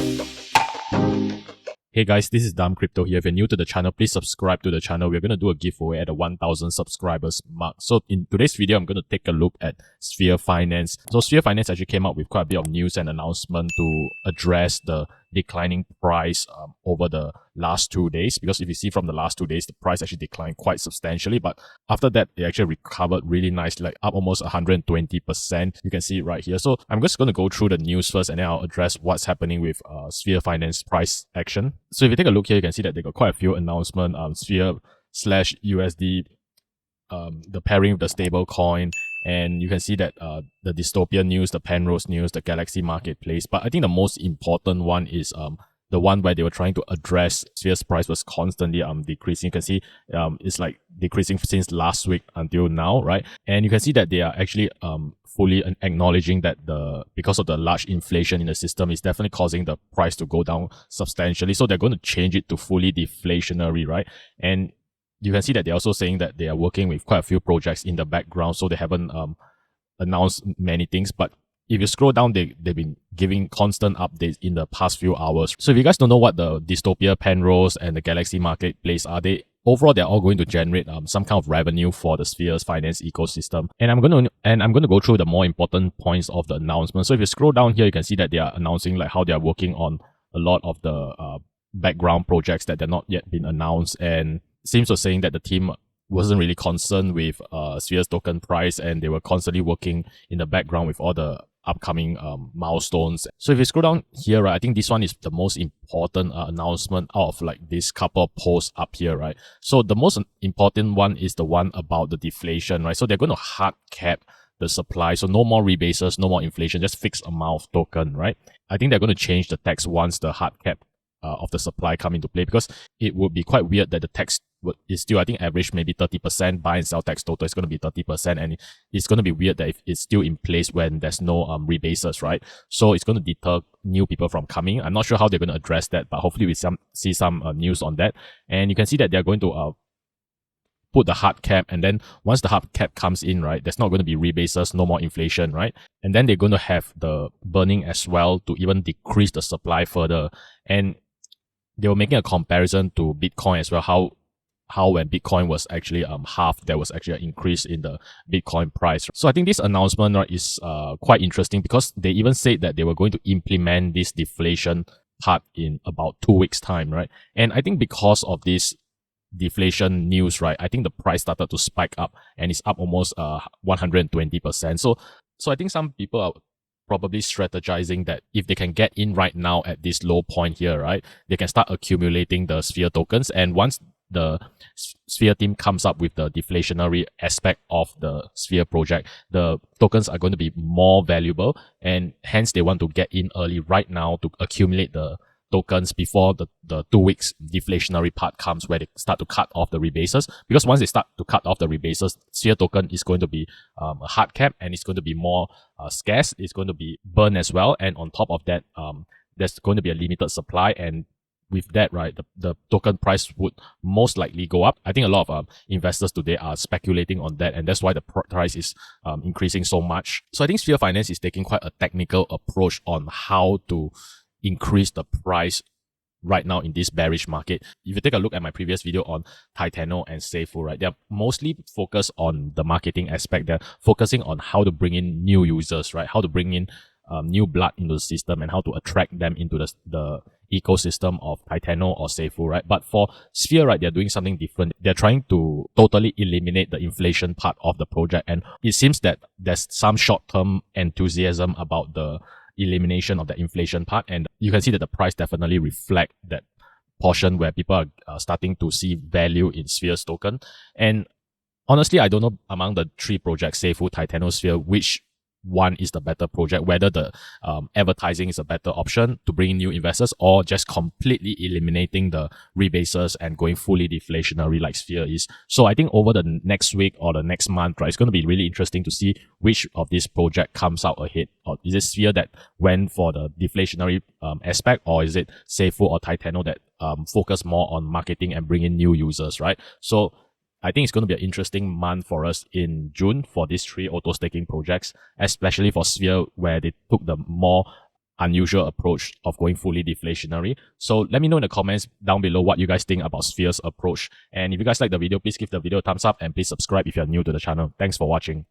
Hey guys, this is Dumb Crypto here. If you're new to the channel, please subscribe to the channel. We're going to do a giveaway at the 1000 subscribers mark. So in today's video, I'm going to take a look at Sphere Finance. So Sphere Finance actually came out with quite a bit of news and announcement to address the declining price over the last 2 days. Because if you see from the last 2 days, the price actually declined quite substantially. But after that, it actually recovered really nicely, like up almost 120%. You can see it right here. So I'm just going to go through the news first and then I'll address what's happening with Sphere Finance price action. So if you take a look here, you can see that they got quite a few announcements. Sphere/USD, the pairing with the stable coin, and you can see that the dystopia news, the Penrose news, the Galaxy marketplace. But I think the most important one is the one where they were trying to address Sphere's price was constantly decreasing. You can see it's like decreasing since last week until now, right? And you can see that they are actually fully acknowledging that because of the large inflation in the system is definitely causing the price to go down substantially. So they're going to change it to fully deflationary, right? And you can see that they're also saying that they are working with quite a few projects in the background, so they haven't announced many things. But if you scroll down, they've been giving constant updates in the past few hours. So if you guys don't know what the Dystopia, Penrose, and the Galaxy marketplace are, they're all going to generate some kind of revenue for the Sphere's finance ecosystem. And I'm going to go through the more important points of the announcement. So if you scroll down here, you can see that they are announcing like how they are working on a lot of the background projects that they're not yet been announced, and seems to saying that the team wasn't really concerned with Sphere's token price, and they were constantly working in the background with all the upcoming milestones. So if you scroll down here, right, I think this one is the most important announcement out of like this couple of posts up here, right? So the most important one is the one about the deflation, right? So they're going to hard cap the supply, so no more rebases, no more inflation, just fixed amount of token, right? I think they're going to change the tax once the hard cap of the supply come into play, because it would be quite weird that the tax is still, I think, average maybe 30%, buy and sell tax total is going to be 30%, and it's going to be weird that if it's still in place when there's no rebases, right? So it's going to deter new people from coming. I'm not sure how they're going to address that, but hopefully we see some news on that. And you can see that they're going to put the hard cap, and then once the hard cap comes in, right, there's not going to be rebases, no more inflation, right? And then they're going to have the burning as well to even decrease the supply further. And they were making a comparison to Bitcoin as well, how when Bitcoin was actually half, there was actually an increase in the Bitcoin price. So I think this announcement, right, is quite interesting, because they even said that they were going to implement this deflation part in about 2 weeks time, right? And I think because of this deflation news, right, I think the price started to spike up, and it's up almost 120%. So I think some people are probably strategizing that if they can get in right now at this low point here, right, they can start accumulating the Sphere tokens. And once the Sphere team comes up with the deflationary aspect of the Sphere project, the tokens are going to be more valuable, and hence they want to get in early right now to accumulate the tokens before the 2 weeks deflationary part comes, where they start to cut off the rebases. Because once they start to cut off the rebases, Sphere token is going to be a hard cap, and it's going to be more scarce. It's going to be burned as well, and on top of that, there's going to be a limited supply, and with that, right, the token price would most likely go up. I think a lot of investors today are speculating on that, and that's why the price is increasing so much. So I think Sphere Finance is taking quite a technical approach on how to increase the price right now in this bearish market. If you take a look at my previous video on Titano and Seifu, right, they're mostly focused on the marketing aspect. They're focusing on how to bring in new users, right, how to bring in new blood into the system, and how to attract them into the ecosystem of Titano or Seifu, right? But for Sphere, right, they're doing something different. They're trying to totally eliminate the inflation part of the project, and it seems that there's some short-term enthusiasm about the elimination of the inflation part, and you can see that the price definitely reflect that portion where people are starting to see value in Sphere's token. And honestly, I don't know among the 3 projects, Seifu, Titano, Sphere, which one is the better project, whether the advertising is a better option to bring in new investors, or just completely eliminating the rebases and going fully deflationary like Sphere is. So I think over the next week or the next month, right, it's going to be really interesting to see which of this project comes out ahead. Or is it Sphere that went for the deflationary aspect, or is it Seifu or Titano that focus more on marketing and bring in new users, right? So I think it's going to be an interesting month for us in June for these 3 auto staking projects, especially for Sphere, where they took the more unusual approach of going fully deflationary. So let me know in the comments down below what you guys think about Sphere's approach. And if you guys like the video, please give the video a thumbs up and please subscribe if you're new to the channel. Thanks for watching.